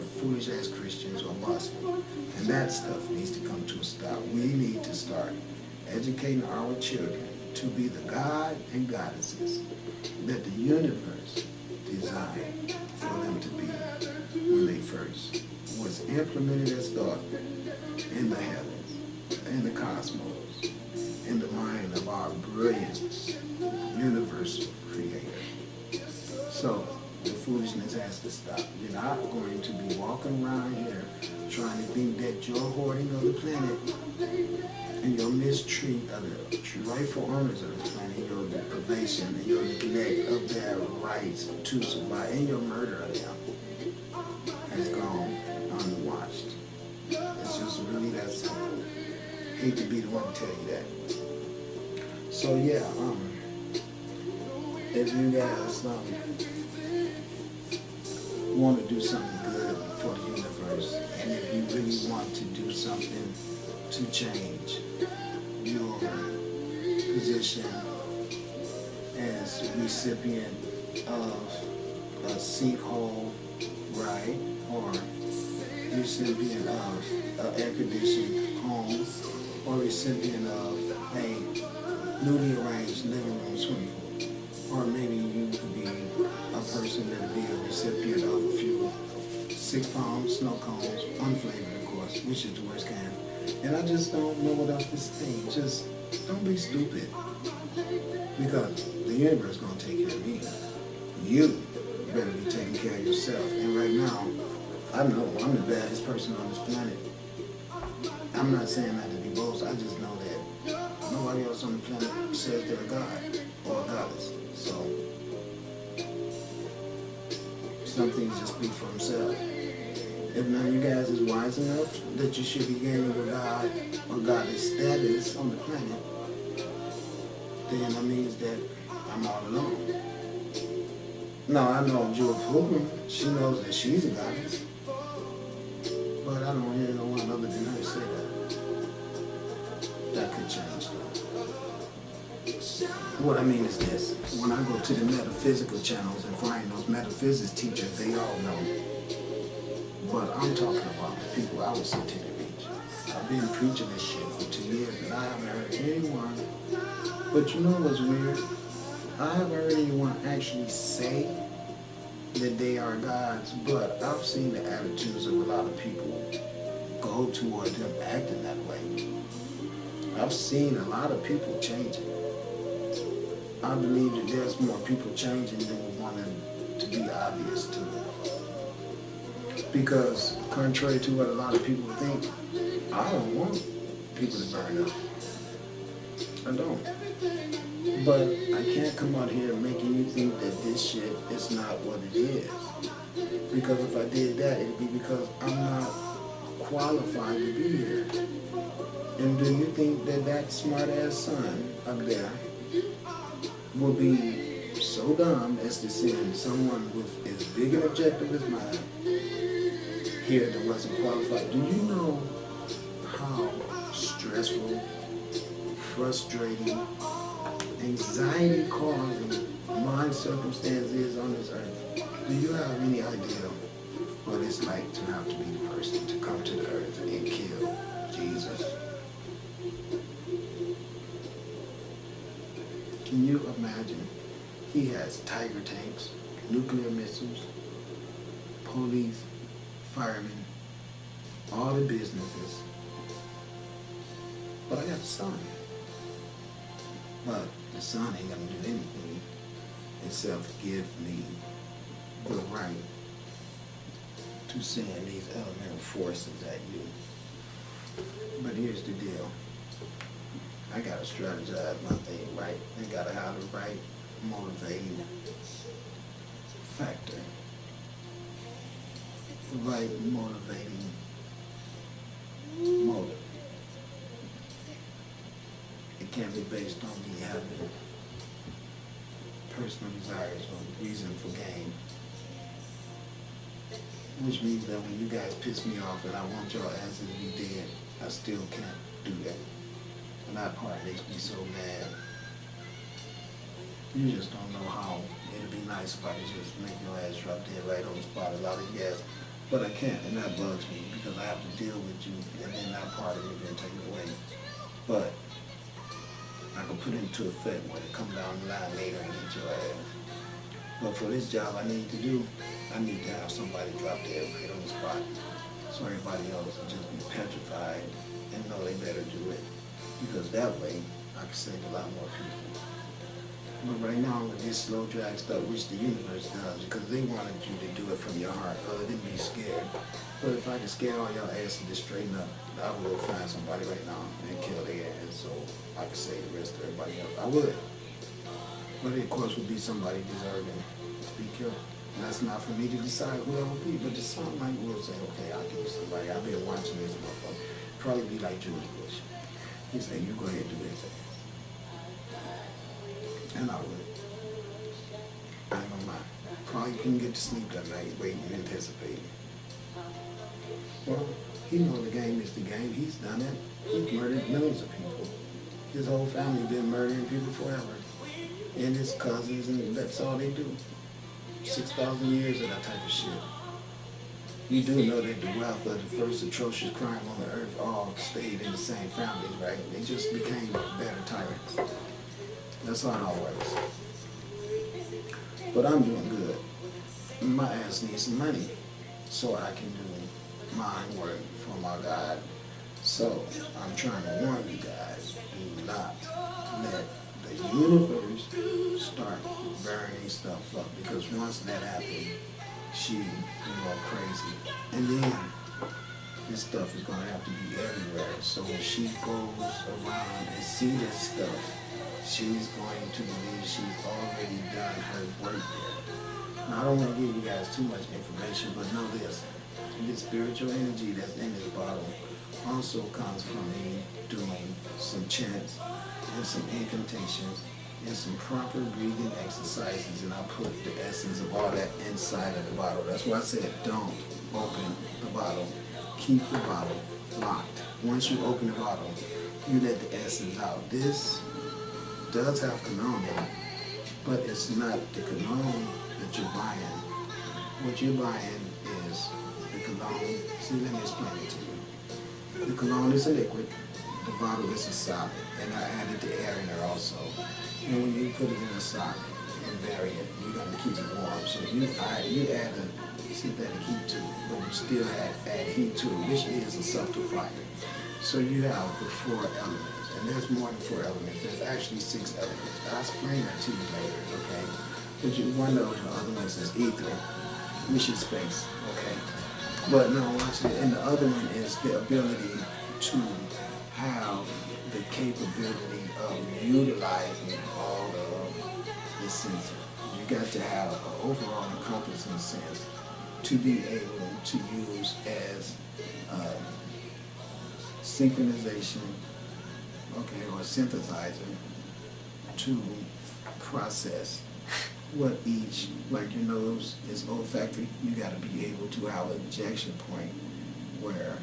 foolish as Christians or Muslims. And that stuff needs to come to a stop. We need to start educating our children to be the God and goddesses that the universe designed for them to be when they first was implemented as thought in the heavens, in the cosmos, in the mind of our brilliant universal creator. So the foolishness has to stop. You're not going to be walking around here trying to think that you're hoarding of the planet and your mistreat of the rightful owners of this planet, your deprivation and your neglect of their rights to survive, and your murder of them has gone unwatched. It's just really that simple. Hate to be the one to tell you that. So yeah, if you guys want to do something good for the universe, and if you really want to do something to change your position as recipient of a sinkhole, right, or recipient of an air-conditioned home, or recipient of a newly arranged living room swimming pool, or maybe you could be a person that would be a recipient of a few 6-pound snow cones, unflavored of course, which is the worst kind. And I just don't know what else to say. Just don't be stupid, because the universe is going to take care of me. You better be taking care of yourself. And right now, I know I'm the baddest person on this planet. I'm not saying that to be bold. I just know that nobody else on the planet says they're a god or a goddess. So some things just speak for themselves. If none of you guys is wise enough that you should be gaining a god or goddess status on the planet, then that means that I'm all alone. No, I know Jewel Pilgrim, she knows that she's a goddess, but I don't hear no one other than her say that. That could change though. What I mean is this: when I go to the metaphysical channels and find those metaphysics teachers, they all know. But I'm talking about the people I was sent to the reach. I've been preaching this shit for 2 years and I haven't heard anyone. But you know what's weird? I haven't heard anyone actually say that they are gods, but I've seen the attitudes of a lot of people go toward them acting that way. I've seen a lot of people changing. I believe that there's more people changing than we want them to be obvious to. Because contrary to what a lot of people think, I don't want people to burn up. I don't. But I can't come out here making you think that this shit is not what it is. Because if I did that, it'd be because I'm not qualified to be here. And do you think that that smart-ass son up there would be so dumb as to send someone with as big an objective as mine here that wasn't qualified? Do you know how stressful, frustrating, anxiety-causing my circumstance is on this earth? Do you have any idea what it's like to have to be the person to come to the earth and kill Jesus? Can you imagine? He has Tiger tanks, nuclear missiles, police, firemen, all the businesses. But I got the sun. But the sun ain't gonna do anything except give me the right to send these elemental forces at you. But here's the deal. I gotta strategize my thing right. I gotta have the right motivating factor. The right motivating motive. It can't be based on me having personal desires or reason for gain. Which means that when you guys piss me off and I want your asses to be dead, I still can't do that. And that part makes me so mad. You just don't know how it'd be nice if I could just make your ass drop dead right on the spot. A lot of you guys But I can't, and that bugs me because I have to deal with you, and then that part of me being taken away. But I can put it into effect when it comes down the line later and get your ass. But for this job I need to do, I need to have somebody drop dead right on the spot. So everybody else will just be petrified and know they better do it. Because that way, I can save a lot more people. But right now, with this slow drag stuff, which the universe does, because they wanted you to do it from your heart, other than be scared. But if I can scare all y'all asses to straighten up, I would find somebody right now and kill their ass so I can save the rest of everybody else. I would. But it, of course, would be somebody deserving to be killed. And that's not for me to decide who that would be, but just something like will say, okay, I'll give somebody. I've been watching this motherfucker. Probably be like George Bush. He said, you go ahead and do this. And I would. I ain't gonna lie. Probably couldn't get to sleep that night waiting, anticipating. Well, he knows the game is the game. He's done it. He's murdered millions of people. His whole family been murdering people forever. And his cousins, and that's all they do. 6,000 years of that type of shit. You do know that the wealth of the first atrocious crime on the earth all stayed in the same families, right? They just became better tyrants. That's how it all works. But I'm doing good. My ass needs some money so I can do my work for my God. So I'm trying to warn you guys, do not let the universe start burning stuff up, because once that happens, she can go crazy. And then this stuff is going to have to be everywhere. So when she goes around and see this stuff, she's going to believe she's already done her work there. Now, I don't want to give you guys too much information, but know this. The spiritual energy that's in this bottle also comes from me doing some chants and some incantations and some proper breathing exercises, and I put the essence of all that inside of the bottle. That's why I said don't open the bottle. Keep the bottle locked. Once you open the bottle, you let the essence out. This does have cologne in it, but it's not the cologne that you're buying. What you're buying is the cologne. See, let me explain it to you. The cologne is a liquid, the bottle is a solid, and I added the air in there also. And when you put it in a solid and bury it, you're going to keep it warm. So you add a synthetic heat to it, but you still add heat to it, which is a subtle fire. So you have the 4 elements, and there's more than 4 elements. There's actually 6 elements. I'll explain that to you later, okay? But one of the other ones is ether, which is space, okay? But no, watch it. And the other one is the ability to have the capability of utilizing all of the senses. You got to have an overall encompassing sense to be able to use as synchronization, okay, or synthesizer to process what each, like your nose is olfactory, you got to be able to have an ejection point where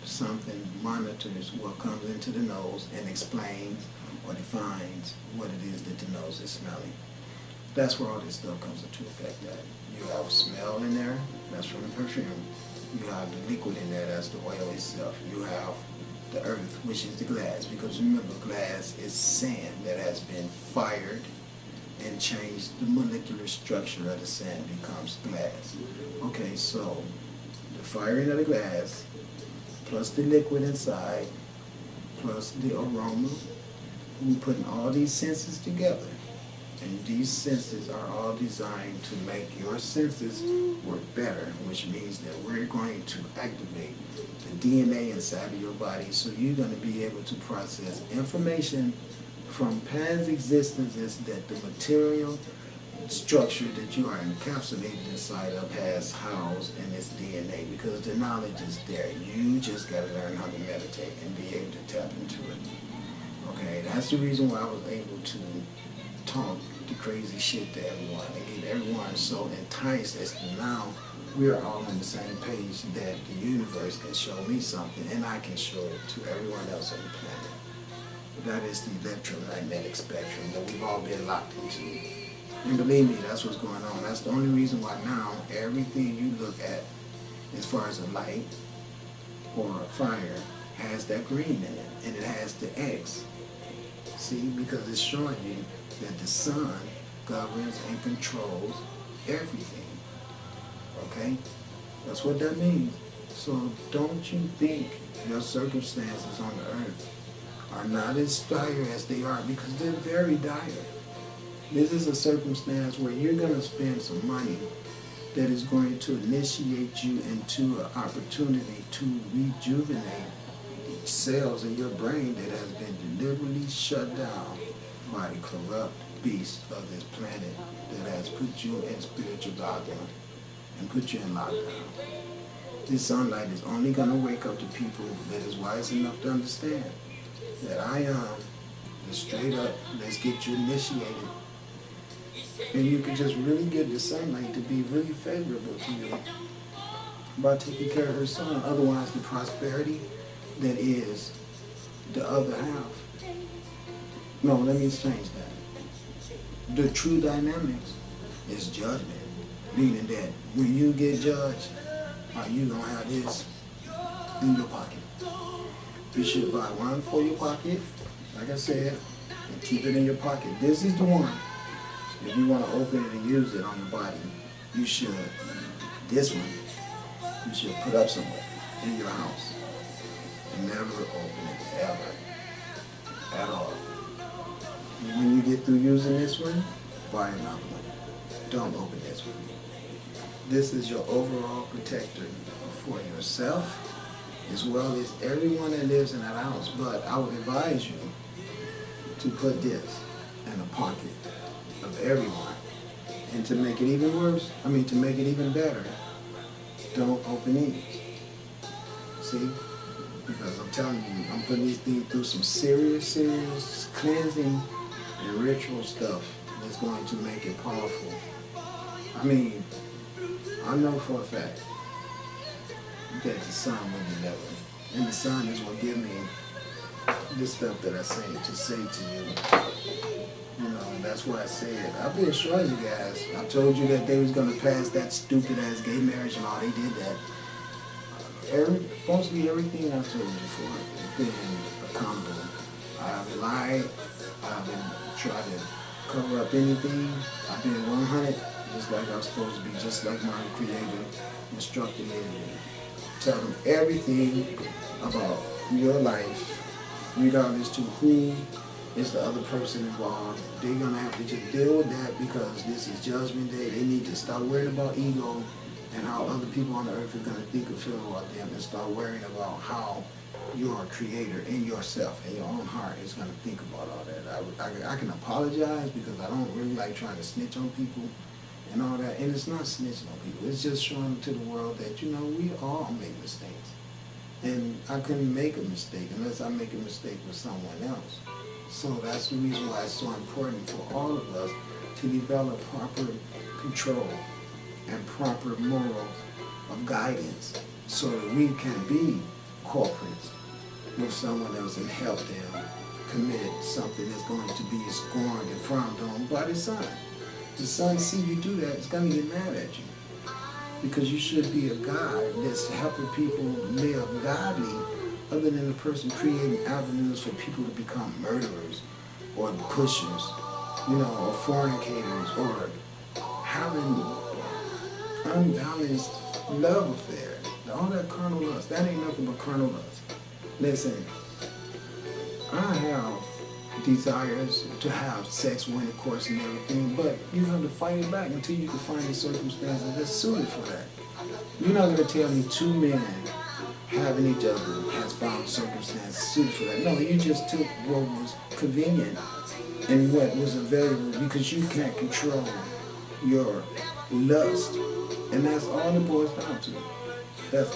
something monitors what comes into the nose and explains or defines what it is that the nose is smelling. That's where all this stuff comes into effect at. You have smell in there, that's from the perfume. You have the liquid in there, that's the oil itself. You have the earth, which is the glass, because remember, glass is sand that has been fired and changed. The molecular structure of the sand becomes glass. Okay, so the firing of the glass, plus the liquid inside, plus the aroma, we're putting all these senses together. And these senses are all designed to make your senses work better, which means that we're going to activate the DNA inside of your body, so you're going to be able to process information from past existences that the material structure that you are encapsulated inside of has housed in this DNA, because the knowledge is there. You just got to learn how to meditate and be able to tap into it. Okay, that's the reason why I was able to talk the crazy shit to everyone and get everyone so enticed as to now we're all on the same page, that the universe can show me something and I can show it to everyone else on the planet. That is the electromagnetic spectrum that we've all been locked into. And believe me, that's what's going on. That's the only reason why now everything you look at as far as a light or a fire, has that green in it, and it has the X. See, because it's showing you that the sun governs and controls everything. Okay? That's what that means. So don't you think your circumstances on the earth are not as dire as they are, because they're very dire. This is a circumstance where you're going to spend some money that is going to initiate you into an opportunity to rejuvenate cells in your brain that has been deliberately shut down by the corrupt beast of this planet that has put you in spiritual lockdown and put you in lockdown. This sunlight is only going to wake up the people that is wise enough to understand that I am the straight up, let's get you initiated. And you can just really get the sunlight to be really favorable to you by taking care of her son. Otherwise, the prosperity that is the other half. No, let me change that. The true dynamics is judgment, meaning that when you get judged, are you going to have this in your pocket? You should buy one for your pocket, like I said, and keep it in your pocket. This is the one. If you want to open it and use it on your body, you should. This one, you should put up somewhere in your house. Never open it, ever, at all. When you get through using this one, buy another one. Don't open this one. This is your overall protector for yourself, as well as everyone that lives in that house. But I would advise you to put this in the pocket of everyone. And to make it even worse, to make it even better, don't open these. See? Because I'm telling you, I'm putting these things through some serious cleansing and ritual stuff that's going to make it powerful. I know for a fact that the sun will deliver. And the sun is what give me this stuff that I say to you. That's why I said, I've been showing you guys. I told you that they was going to pass that stupid ass gay marriage and all. They did that. Mostly everything I told you for has been accountable. I haven't lied. I haven't tried to cover up anything. I've been 100, just like I was supposed to be, just like my Creator instructed me to tell them everything about your life, regardless to who is the other person involved. They're going to have to just deal with that, because this is Judgment Day. They need to stop worrying about ego and how other people on the earth are going to think or feel about them, and start worrying about how your Creator in yourself, in your own heart, is going to think about all that. I can apologize, because I don't really like trying to snitch on people and all that. And it's not snitching on people. It's just showing to the world that, we all make mistakes. And I couldn't make a mistake unless I make a mistake with someone else. So that's the reason why it's so important for all of us to develop proper control and proper morals of guidance, so that we can be corporates with someone else and help them commit something that's going to be scorned and frowned on by the sun. The sun see you do that, it's going to get mad at you, because you should be a guide that's helping people live godly, other than the person creating avenues for people to become murderers or pushers, or fornicators, or having unbalanced love affair. All that carnal lust, that ain't nothing but carnal lust. Listen, I have desires to have sex, intercourse, and everything, but you have to fight it back until you can find the circumstances that's suited for that. You're not going to tell me two men having each other has found circumstances suited for that. No, you just took what was convenient and what was available, because you can't control your lust. And that's all it boils down to. That's